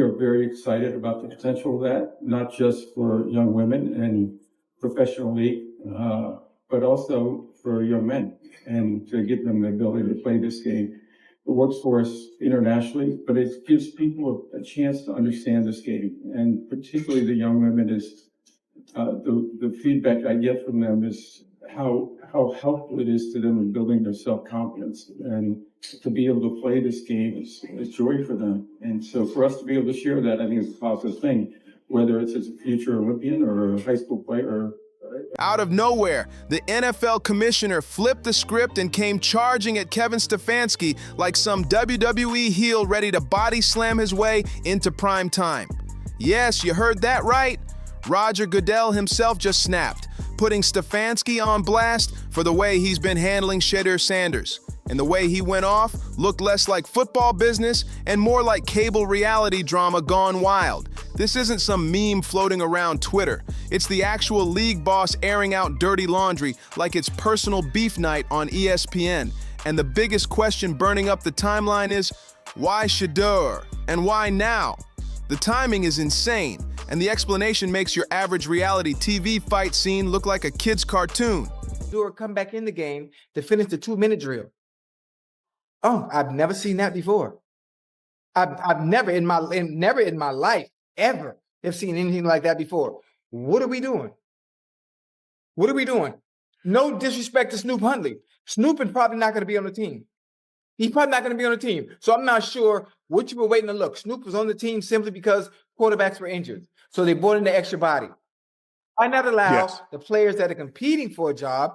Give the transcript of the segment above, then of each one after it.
We're very excited about the potential of that, not just for young women and professional league, but also for young men, and to give them the ability to play this game. It works for us internationally, but it gives people a chance to understand this game, and particularly the young women. Is the feedback I get from them is how helpful it is to them in building their self-confidence, and to be able to play this game is joy for them. And so for us to be able to share that, I think is a positive thing, whether it's as a future Olympian or a high school player. Out of nowhere, the NFL commissioner flipped the script and came charging at Kevin Stefanski like some WWE heel ready to body slam his way into prime time. Yes, you heard that right. Roger Goodell himself just snapped, putting Stefanski on blast for the way he's been handling Shedeur Sanders. And the way he went off looked less like football business and more like cable reality drama gone wild. This isn't some meme floating around Twitter. It's the actual league boss airing out dirty laundry like it's personal beef night on ESPN. And the biggest question burning up the timeline is, why Shedeur? And why now? The timing is insane, and the explanation makes your average reality TV fight scene look like a kid's cartoon. Shedeur come back in the game to finish the 2-minute drill. Oh, I've never seen that before. I've never in my life ever have seen anything like that before. What are we doing? What are we doing? No disrespect to Snoop Huntley. Snoop is probably not going to be on the team. He's probably not going to be on the team. So I'm not sure what you were waiting to look. Snoop was on the team simply because quarterbacks were injured. So they brought in the extra body. Why not allow the players that are competing for a job,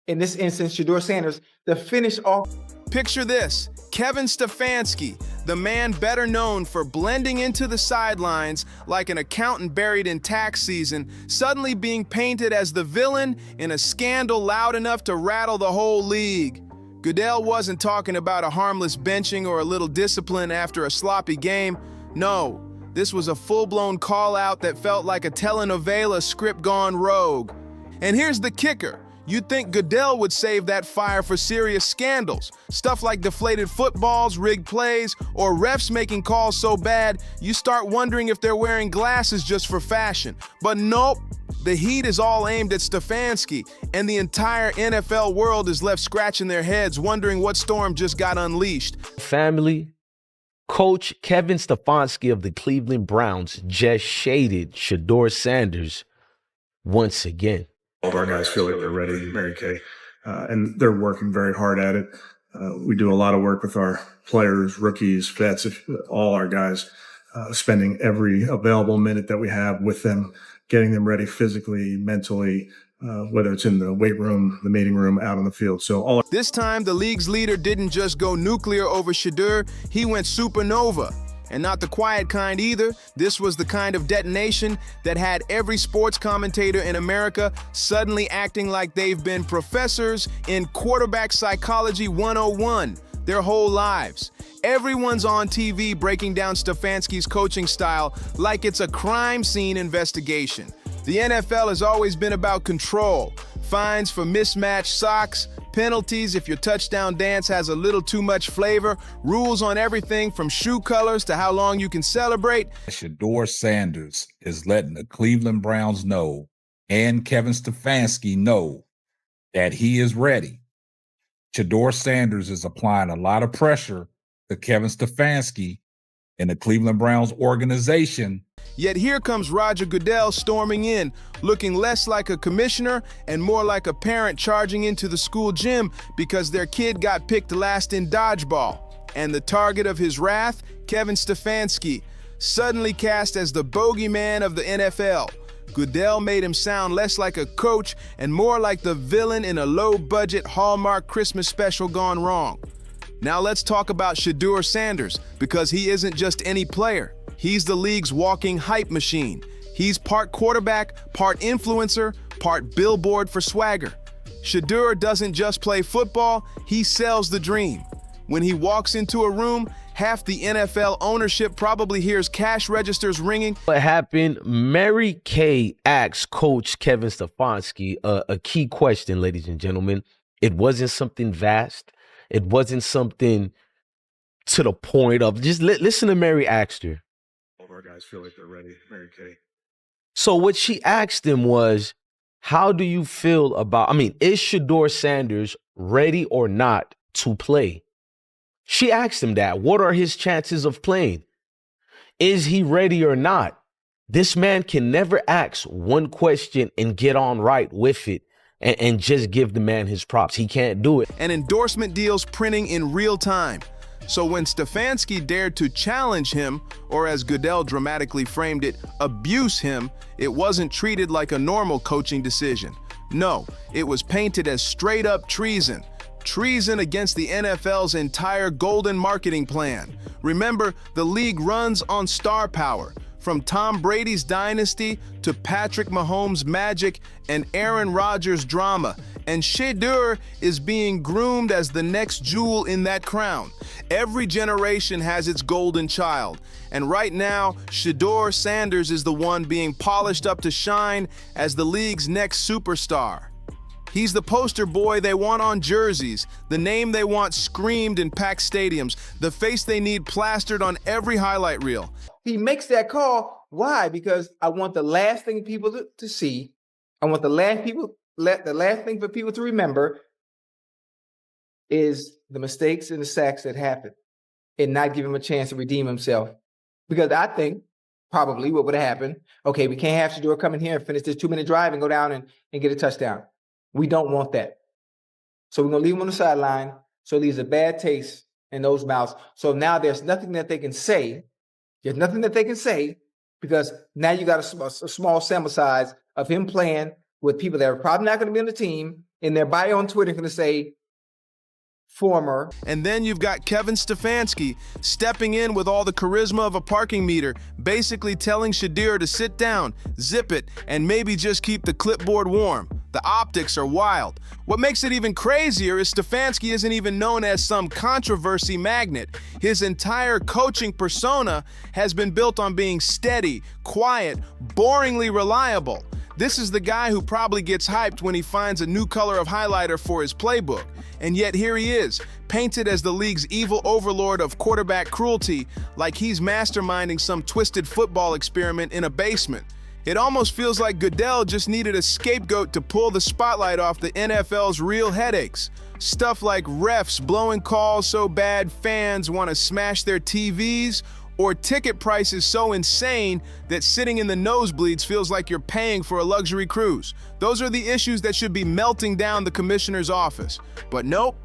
in this instance, Shedeur Sanders, to finish off? Picture this, Kevin Stefanski, the man better known for blending into the sidelines like an accountant buried in tax season, suddenly being painted as the villain in a scandal loud enough to rattle the whole league. Goodell wasn't talking about a harmless benching or a little discipline after a sloppy game. No, this was a full-blown call-out that felt like a telenovela script gone rogue. And here's the kicker. You'd think Goodell would save that fire for serious scandals. Stuff like deflated footballs, rigged plays, or refs making calls so bad, you start wondering if they're wearing glasses just for fashion. But nope, the heat is all aimed at Stefanski, and the entire NFL world is left scratching their heads, wondering what storm just got unleashed. Family, Coach Kevin Stefanski of the Cleveland Browns just shaded Shedeur Sanders once again. All of our guys feel like they're ready, Mary Kay, and they're working very hard at it. We do a lot of work with our players, rookies, vets, all our guys, spending every available minute that we have with them, getting them ready physically, mentally, whether it's in the weight room, the meeting room, out on the field. So this time, the league's leader didn't just go nuclear over Shedeur, he went supernova. And not the quiet kind either. This was the kind of detonation that had every sports commentator in America suddenly acting like they've been professors in quarterback psychology 101 their whole lives. Everyone's on TV breaking down Stefanski's coaching style like it's a crime scene investigation. The NFL has always been about control. Fines for mismatched socks, penalties if your touchdown dance has a little too much flavor, rules on everything from shoe colors to how long you can celebrate. Shedeur Sanders is letting the Cleveland Browns know, and Kevin Stefanski know, that he is ready. Shedeur Sanders is applying a lot of pressure to Kevin Stefanski and the Cleveland Browns organization. Yet here comes Roger Goodell storming in, looking less like a commissioner and more like a parent charging into the school gym because their kid got picked last in dodgeball. And the target of his wrath, Kevin Stefanski, suddenly cast as the bogeyman of the NFL. Goodell made him sound less like a coach and more like the villain in a low-budget Hallmark Christmas special gone wrong. Now let's talk about Shedeur Sanders, because he isn't just any player. He's the league's walking hype machine. He's part quarterback, part influencer, part billboard for swagger. Shedeur doesn't just play football, he sells the dream. When he walks into a room, half the NFL ownership probably hears cash registers ringing. What happened? Mary Kay asked Coach Kevin Stefanski a key question, ladies and gentlemen. It wasn't something vast. It wasn't something to the point of, just listen to Mary asked her. guys feel like they're ready, Mary Kay. So what she asked him was, how do you feel about, is Shedeur Sanders ready or not to play? She asked him that. What are his chances of playing? Is he ready or not? This man can never ask one question and get on right with it and just give the man his props. He can't do it. And endorsement deals printing in real time. So when Stefanski dared to challenge him, or as Goodell dramatically framed it, abuse him, it wasn't treated like a normal coaching decision. No, it was painted as straight up treason. Treason against the NFL's entire golden marketing plan. Remember, the league runs on star power. From Tom Brady's dynasty to Patrick Mahomes' magic and Aaron Rodgers' drama. And Shedeur is being groomed as the next jewel in that crown. Every generation has its golden child. And right now, Shedeur Sanders is the one being polished up to shine as the league's next superstar. He's the poster boy they want on jerseys, the name they want screamed in packed stadiums, the face they need plastered on every highlight reel. He makes that call. Why? Because I want the last thing people to see. I want the last thing for people to remember is the mistakes and the sacks that happened and not give him a chance to redeem himself. Because I think probably what would have happened, okay, we can't have Shedeur come in here and finish this 2-minute drive and go down and get a touchdown. We don't want that. So we're going to leave him on the sideline. So it leaves a bad taste in those mouths. So now there's nothing that they can say. There's nothing that they can say because now you got a small sample size of him playing with people that are probably not going to be on the team. In their bio on Twitter, going to say former. And then you've got Kevin Stefanski stepping in with all the charisma of a parking meter, basically telling Shedeur to sit down, zip it, and maybe just keep the clipboard warm. The optics are wild. What makes it even crazier is Stefanski isn't even known as some controversy magnet. His entire coaching persona has been built on being steady, quiet, boringly reliable. This is the guy who probably gets hyped when he finds a new color of highlighter for his playbook. And yet here he is, painted as the league's evil overlord of quarterback cruelty, like he's masterminding some twisted football experiment in a basement. It almost feels like Goodell just needed a scapegoat to pull the spotlight off the NFL's real headaches. Stuff like refs blowing calls so bad fans want to smash their TVs, or ticket prices so insane that sitting in the nosebleeds feels like you're paying for a luxury cruise. Those are the issues that should be melting down the commissioner's office. But nope.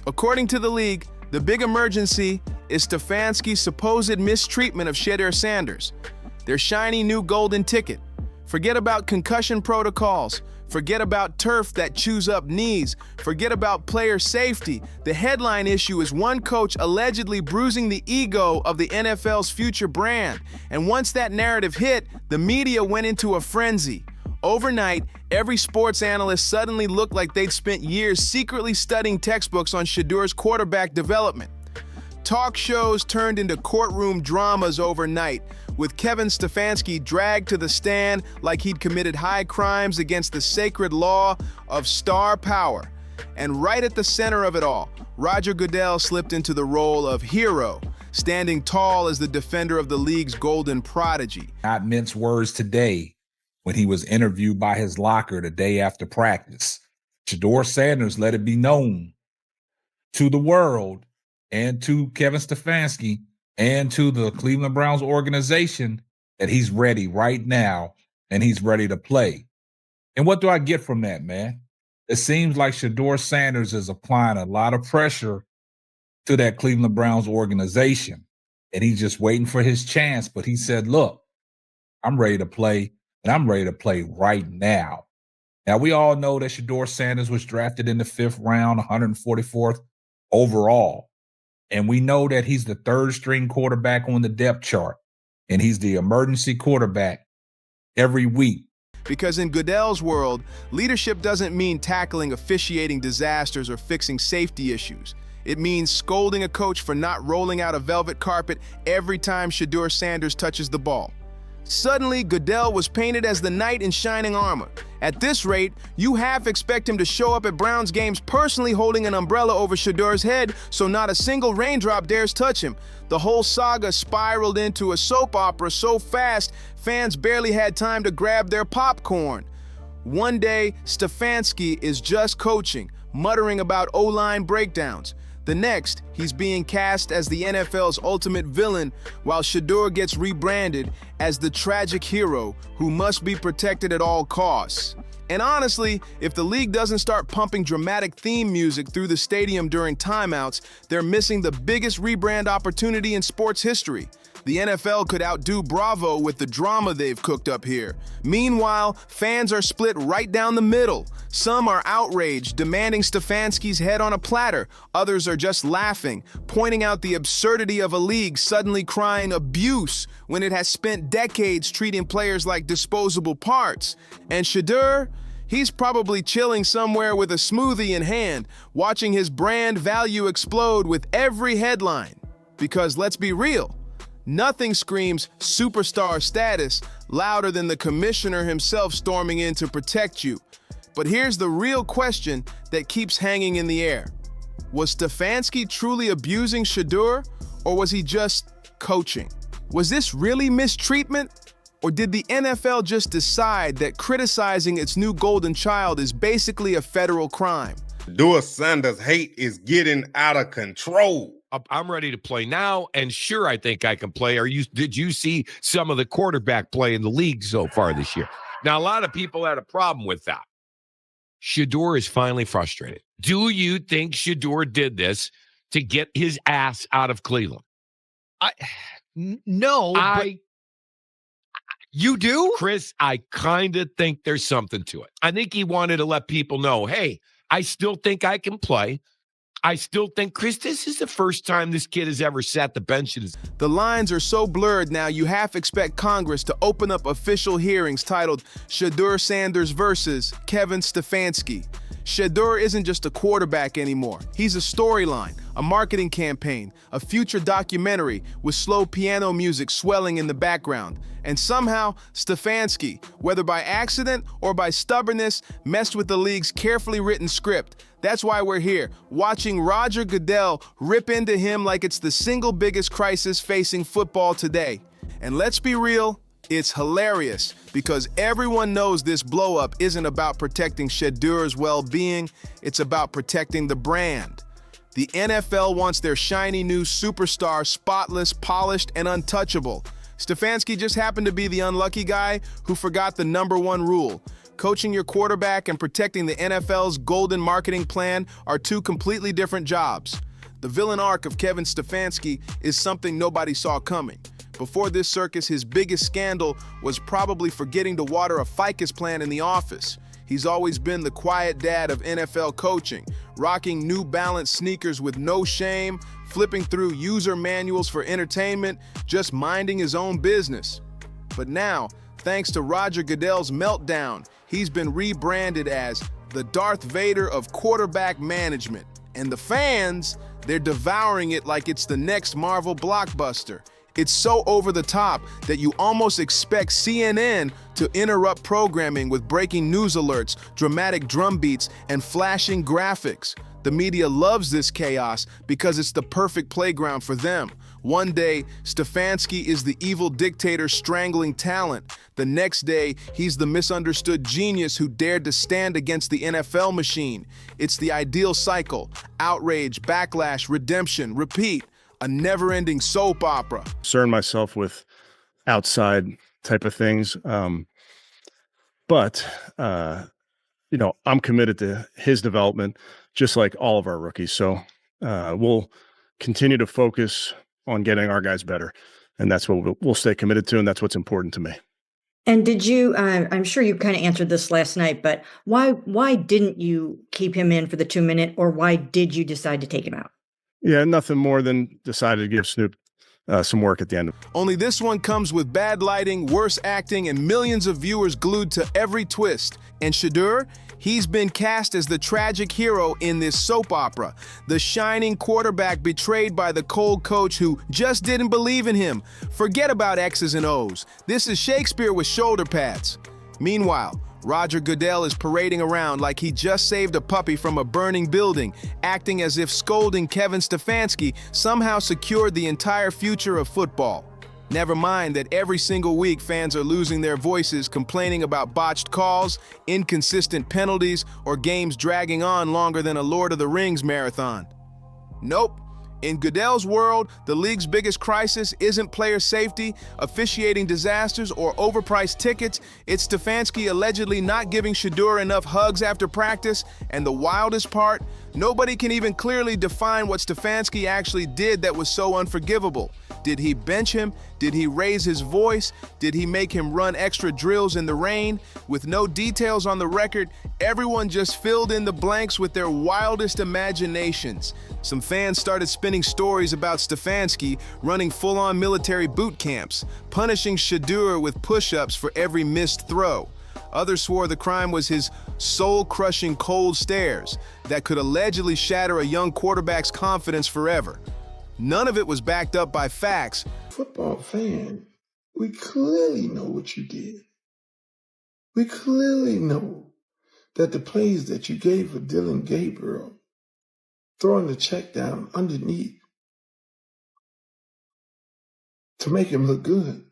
According to the league, the big emergency is Stefanski's supposed mistreatment of Shedeur Sanders. Their shiny new golden ticket. Forget about concussion protocols. Forget about turf that chews up knees. Forget about player safety. The headline issue is one coach allegedly bruising the ego of the NFL's future brand. And once that narrative hit, the media went into a frenzy. Overnight, every sports analyst suddenly looked like they'd spent years secretly studying textbooks on Shedeur's quarterback development. Talk shows turned into courtroom dramas overnight, with Kevin Stefanski dragged to the stand like he'd committed high crimes against the sacred law of star power. And right at the center of it all, Roger Goodell slipped into the role of hero, standing tall as the defender of the league's golden prodigy. Not mince words today when he was interviewed by his locker the day after practice. Shedeur Sanders let it be known to the world and to Kevin Stefanski and to the Cleveland Browns organization that he's ready right now and he's ready to play. And what do I get from that, man? It seems like Shedeur Sanders is applying a lot of pressure to that Cleveland Browns organization, and he's just waiting for his chance. But he said, look, I'm ready to play, and I'm ready to play right now. Now, we all know that Shedeur Sanders was drafted in the 5th round, 144th overall. And we know that he's the 3rd string quarterback on the depth chart, and he's the emergency quarterback every week. Because in Goodell's world, leadership doesn't mean tackling officiating disasters or fixing safety issues. It means scolding a coach for not rolling out a velvet carpet every time Shedeur Sanders touches the ball. Suddenly, Goodell was painted as the knight in shining armor, At this rate, you half expect him to show up at Browns games personally holding an umbrella over Shedeur's head so not a single raindrop dares touch him. The whole saga spiraled into a soap opera so fast, fans barely had time to grab their popcorn. One day, Stefanski is just coaching, muttering about O-line breakdowns. The next, he's being cast as the NFL's ultimate villain, while Shedeur gets rebranded as the tragic hero who must be protected at all costs. And honestly, if the league doesn't start pumping dramatic theme music through the stadium during timeouts, they're missing the biggest rebrand opportunity in sports history. The NFL could outdo Bravo with the drama they've cooked up here. Meanwhile, fans are split right down the middle. Some are outraged, demanding Stefanski's head on a platter. Others are just laughing, pointing out the absurdity of a league suddenly crying abuse when it has spent decades treating players like disposable parts. And Shedeur? He's probably chilling somewhere with a smoothie in hand, watching his brand value explode with every headline. Because let's be real, nothing screams superstar status louder than the commissioner himself storming in to protect you. But here's the real question that keeps hanging in the air. Was Stefanski truly abusing Shedeur, or was he just coaching? Was this really mistreatment? Or did the NFL just decide that criticizing its new golden child is basically a federal crime? Shedeur Sanders' hate is getting out of control. I'm ready to play now, and sure, I think I can play. Did you see some of the quarterback play in the league so far this year? Now, a lot of people had a problem with that. Shedeur is finally frustrated. Do you think Shedeur did this to get his ass out of Cleveland? No, but you do? Chris, I kind of think there's something to it. I think he wanted to let people know, hey, I still think I can play. I still think, Chris, this is the first time this kid has ever sat the bench. The lines are so blurred now you half expect Congress to open up official hearings titled Shedeur Sanders versus Kevin Stefanski. Shedeur isn't just a quarterback anymore. He's a storyline, a marketing campaign, a future documentary with slow piano music swelling in the background. And somehow, Stefanski, whether by accident or by stubbornness, messed with the league's carefully written script. That's why we're here, watching Roger Goodell rip into him like it's the single biggest crisis facing football today. And let's be real, it's hilarious because everyone knows this blow-up isn't about protecting Shedeur's well-being, it's about protecting the brand. The NFL wants their shiny new superstar spotless, polished, and untouchable. Stefanski just happened to be the unlucky guy who forgot the #1 rule. Coaching your quarterback and protecting the NFL's golden marketing plan are two completely different jobs. The villain arc of Kevin Stefanski is something nobody saw coming. Before this circus, his biggest scandal was probably forgetting to water a ficus plant in the office. He's always been the quiet dad of NFL coaching, rocking New Balance sneakers with no shame, flipping through user manuals for entertainment, just minding his own business. But now, thanks to Roger Goodell's meltdown, he's been rebranded as the Darth Vader of quarterback management. And the fans, they're devouring it like it's the next Marvel blockbuster. It's so over the top that you almost expect CNN to interrupt programming with breaking news alerts, dramatic drum beats, and flashing graphics. The media loves this chaos because it's the perfect playground for them. One day, Stefanski is the evil dictator strangling talent. The next day, he's the misunderstood genius who dared to stand against the NFL machine. It's the ideal cycle: outrage, backlash, redemption, repeat. A never-ending soap opera. Concern myself with outside type of things. But I'm committed to his development, just like all of our rookies. So we'll continue to focus on getting our guys better. And that's what we'll stay committed to. And that's what's important to me. And did you, I'm sure you kind of answered this last night, but why didn't you keep him in for the 2-minute, or why did you decide to take him out? Yeah, nothing more than decided to give Snoop some work at the end. Only this one comes with bad lighting, worse acting, and millions of viewers glued to every twist. And Shedeur, he's been cast as the tragic hero in this soap opera, the shining quarterback betrayed by the cold coach who just didn't believe in him. Forget about X's and O's. This is Shakespeare with shoulder pads. Meanwhile, Roger Goodell is parading around like he just saved a puppy from a burning building, acting as if scolding Kevin Stefanski somehow secured the entire future of football. Never mind that every single week fans are losing their voices complaining about botched calls, inconsistent penalties, or games dragging on longer than a Lord of the Rings marathon. Nope. In Goodell's world, the league's biggest crisis isn't player safety, officiating disasters, or overpriced tickets. It's Stefanski allegedly not giving Shedeur enough hugs after practice, and the wildest part, nobody can even clearly define what Stefanski actually did that was so unforgivable. Did he bench him? Did he raise his voice? Did he make him run extra drills in the rain? With no details on the record, everyone just filled in the blanks with their wildest imaginations. Some fans started spinning stories about Stefanski running full-on military boot camps, punishing Shedeur with push-ups for every missed throw. Others swore the crime was his soul-crushing cold stares that could allegedly shatter a young quarterback's confidence forever. None of it was backed up by facts. Football fan, we clearly know what you did. We clearly know that the plays that you gave for Dylan Gabriel, throwing the check down underneath to make him look good.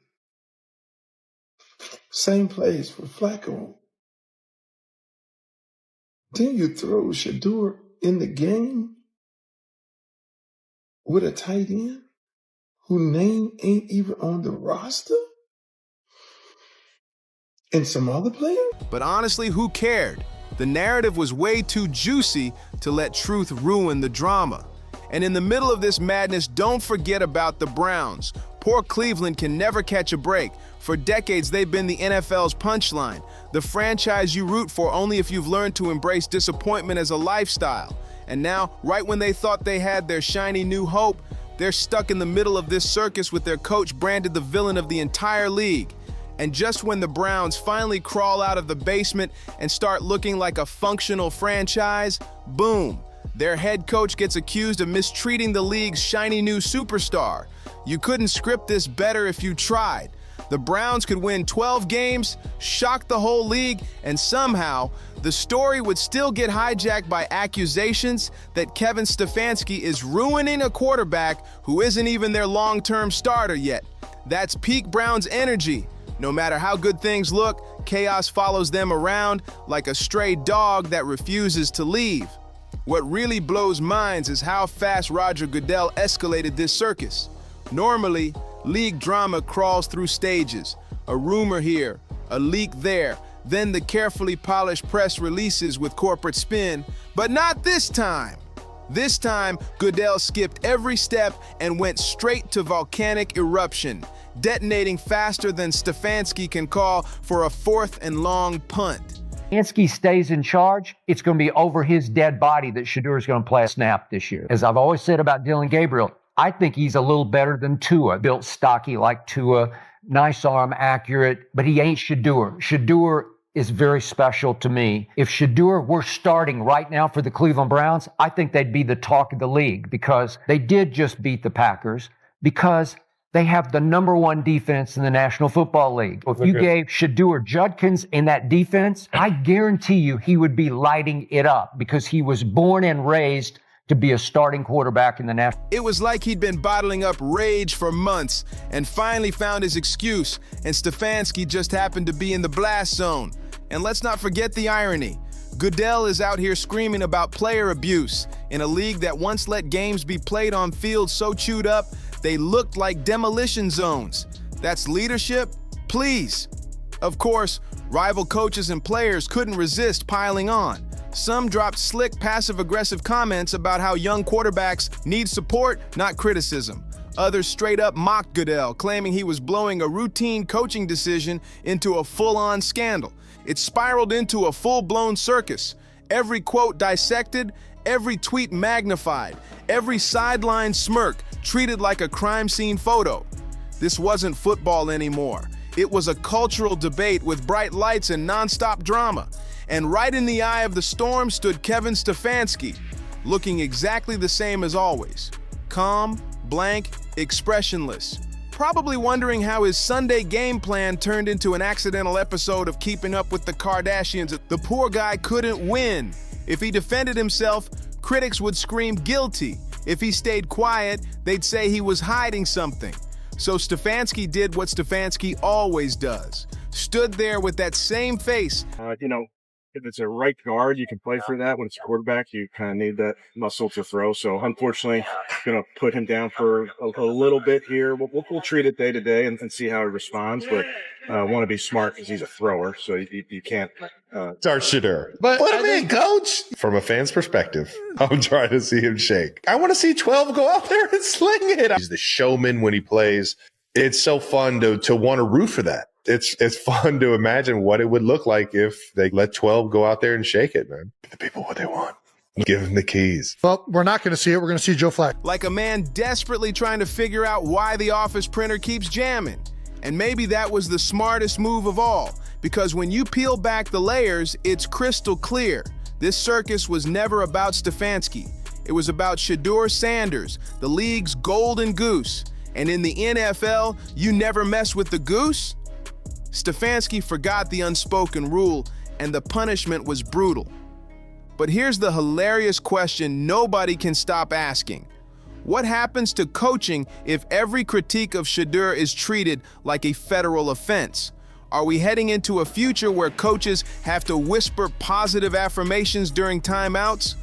Same plays for Flacco. Then you throw Shedeur in the game with a tight end whose name ain't even on the roster? And some other player? But honestly, who cared? The narrative was way too juicy to let truth ruin the drama. And in the middle of this madness, don't forget about the Browns. Poor Cleveland can never catch a break. For decades, they've been the NFL's punchline, the franchise you root for only if you've learned to embrace disappointment as a lifestyle. And now, right when they thought they had their shiny new hope, they're stuck in the middle of this circus with their coach branded the villain of the entire league. And just when the Browns finally crawl out of the basement and start looking like a functional franchise, boom, their head coach gets accused of mistreating the league's shiny new superstar. You couldn't script this better if you tried. The Browns could win 12 games, shock the whole league, and somehow the story would still get hijacked by accusations that Kevin Stefanski is ruining a quarterback who isn't even their long-term starter yet. That's peak Browns energy. No matter how good things look, chaos follows them around like a stray dog that refuses to leave. What really blows minds is how fast Roger Goodell escalated this circus. Normally, league drama crawls through stages. A rumor here, a leak there, then the carefully polished press releases with corporate spin. But not this time. This time, Goodell skipped every step and went straight to volcanic eruption, detonating faster than Stefanski can call for a fourth and long punt. Stefanski stays in charge, it's going to be over his dead body that Shedeur is going to play a snap this year. As I've always said about Dylan Gabriel, I think he's a little better than Tua, built stocky like Tua, nice arm, accurate, but he ain't Shedeur. Shedeur is very special to me. If Shedeur were starting right now for the Cleveland Browns, I think they'd be the talk of the league because they did just beat the Packers because they have the #1 defense in the National Football League. If you gave Shedeur Judkins in that defense, I guarantee you he would be lighting it up because he was born and raised to be a starting quarterback in the National. It was like he'd been bottling up rage for months and finally found his excuse, and Stefanski just happened to be in the blast zone. And let's not forget the irony. Goodell is out here screaming about player abuse in a league that once let games be played on fields so chewed up they looked like demolition zones. That's leadership? Please. Of course, rival coaches and players couldn't resist piling on. Some dropped slick, passive-aggressive comments about how young quarterbacks need support, not criticism. Others straight up mocked Goodell, claiming he was blowing a routine coaching decision into a full-on scandal. It spiraled into a full-blown circus. Every quote dissected, every tweet magnified, every sideline smirk treated like a crime scene photo. This wasn't football anymore. It was a cultural debate with bright lights and nonstop drama. And right in the eye of the storm stood Kevin Stefanski, looking exactly the same as always. Calm, blank, expressionless. probably wondering how his Sunday game plan turned into an accidental episode of Keeping Up with the Kardashians. The poor guy couldn't win. If he defended himself, critics would scream guilty. If he stayed quiet, they'd say he was hiding something. So Stefanski did what Stefanski always does. Stood there with that same face. If it's a right guard, you can play for that. When it's a quarterback, you kind of need that muscle to throw. So unfortunately, going to put him down for a little bit here. We'll treat it day to day and see how he responds. But want to be smart because he's a thrower, so you can't. Start Shedeur. But put him in, coach. From a fan's perspective, I'm trying to see him shake. I want to see 12 go out there and sling it. He's the showman when he plays. It's so fun to want to root for that. It's fun to imagine what it would look like if they let 12 go out there and shake it, man. Give the people what they want. Give them the keys. Well, we're not going to see it. We're going to see Joe Flacco. Like a man desperately trying to figure out why the office printer keeps jamming. And maybe that was the smartest move of all, because when you peel back the layers, it's crystal clear. This circus was never about Stefanski. It was about Shedeur Sanders, the league's golden goose. And in the NFL, you never mess with the goose? Stefanski forgot the unspoken rule, and the punishment was brutal. But here's the hilarious question nobody can stop asking. What happens to coaching if every critique of Shedeur is treated like a federal offense? Are we heading into a future where coaches have to whisper positive affirmations during timeouts?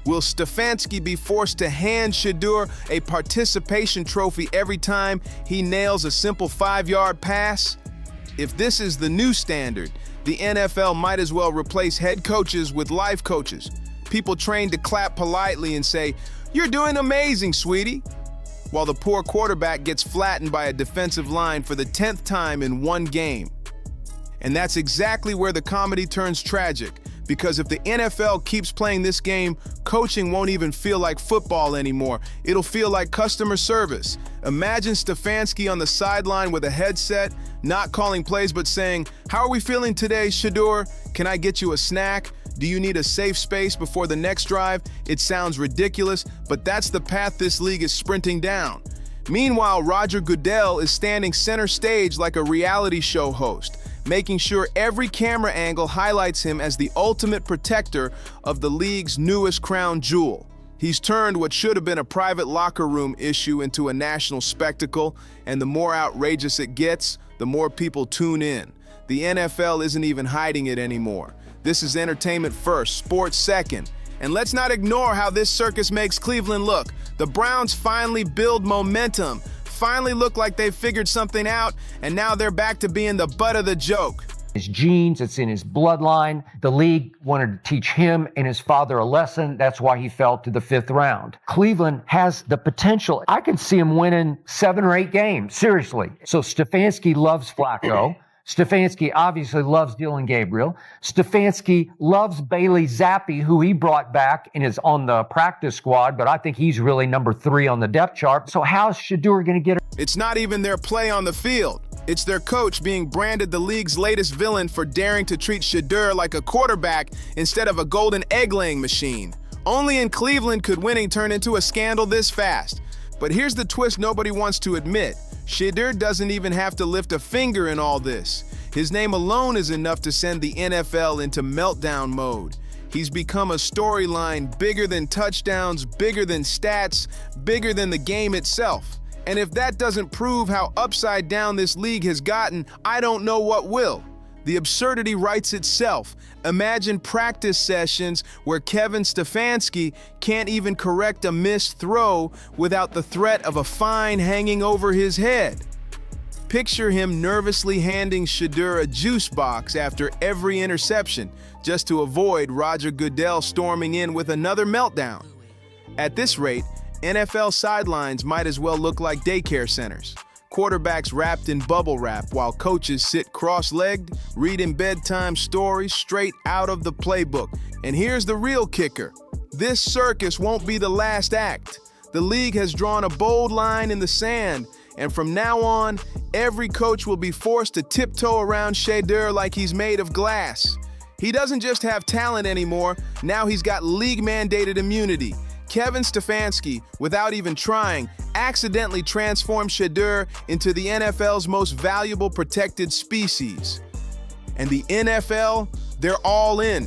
Will Stefanski be forced to hand Shedeur a participation trophy every time he nails a simple 5-yard pass? If this is the new standard, the NFL might as well replace head coaches with life coaches. People trained to clap politely and say, "You're doing amazing, sweetie," while the poor quarterback gets flattened by a defensive line for the 10th time in one game. And that's exactly where the comedy turns tragic, because if the NFL keeps playing this game, coaching won't even feel like football anymore. It'll feel like customer service. Imagine Stefanski on the sideline with a headset, not calling plays but saying, "How are we feeling today, Shedeur? Can I get you a snack? Do you need a safe space before the next drive?" It sounds ridiculous, but that's the path this league is sprinting down. Meanwhile, Roger Goodell is standing center stage like a reality show host, making sure every camera angle highlights him as the ultimate protector of the league's newest crown jewel. He's turned what should have been a private locker room issue into a national spectacle, and the more outrageous it gets, the more people tune in. The NFL isn't even hiding it anymore. This is entertainment first, sports second. And let's not ignore how this circus makes Cleveland look. The Browns finally build momentum, finally look like they've figured something out, and now they're back to being the butt of the joke. His genes, it's in his bloodline. The league wanted to teach him and his father a lesson. That's why he fell to the 5th round. Cleveland has the potential. I can see him winning 7 or 8 games, seriously. So Stefanski loves Flacco. Stefanski obviously loves Dylan Gabriel. Stefanski loves Bailey Zappi, who he brought back and is on the practice squad, but I think he's really number 3 on the depth chart. So how's Shedeur going to get it? It's not even their play on the field. It's their coach being branded the league's latest villain for daring to treat Shedeur like a quarterback instead of a golden egg-laying machine. Only in Cleveland could winning turn into a scandal this fast. But here's the twist nobody wants to admit. Shedeur doesn't even have to lift a finger in all this. His name alone is enough to send the NFL into meltdown mode. He's become a storyline bigger than touchdowns, bigger than stats, bigger than the game itself. And if that doesn't prove how upside down this league has gotten, I don't know what will. The absurdity writes itself. Imagine practice sessions where Kevin Stefanski can't even correct a missed throw without the threat of a fine hanging over his head. Picture him nervously handing Shedeur a juice box after every interception, just to avoid Roger Goodell storming in with another meltdown. At this rate, NFL sidelines might as well look like daycare centers. Quarterbacks wrapped in bubble wrap while coaches sit cross-legged, reading bedtime stories straight out of the playbook. And here's the real kicker. This circus won't be the last act. The league has drawn a bold line in the sand, and from now on, every coach will be forced to tiptoe around Shedeur like he's made of glass. He doesn't just have talent anymore, now he's got league-mandated immunity. Kevin Stefanski, without even trying, accidentally transformed Shedeur into the NFL's most valuable protected species. And the NFL, they're all in.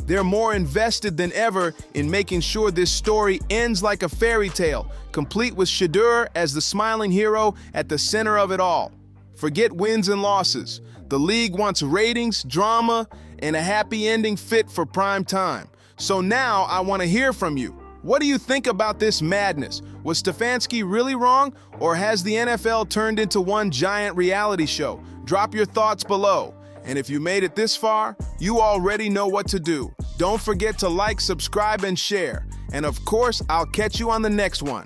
They're more invested than ever in making sure this story ends like a fairy tale, complete with Shedeur as the smiling hero at the center of it all. Forget wins and losses. The league wants ratings, drama, and a happy ending fit for prime time. So now I want to hear from you. What do you think about this madness? Was Stefanski really wrong, or has the NFL turned into one giant reality show? Drop your thoughts below. And if you made it this far, you already know what to do. Don't forget to like, subscribe, and share. And of course, I'll catch you on the next one.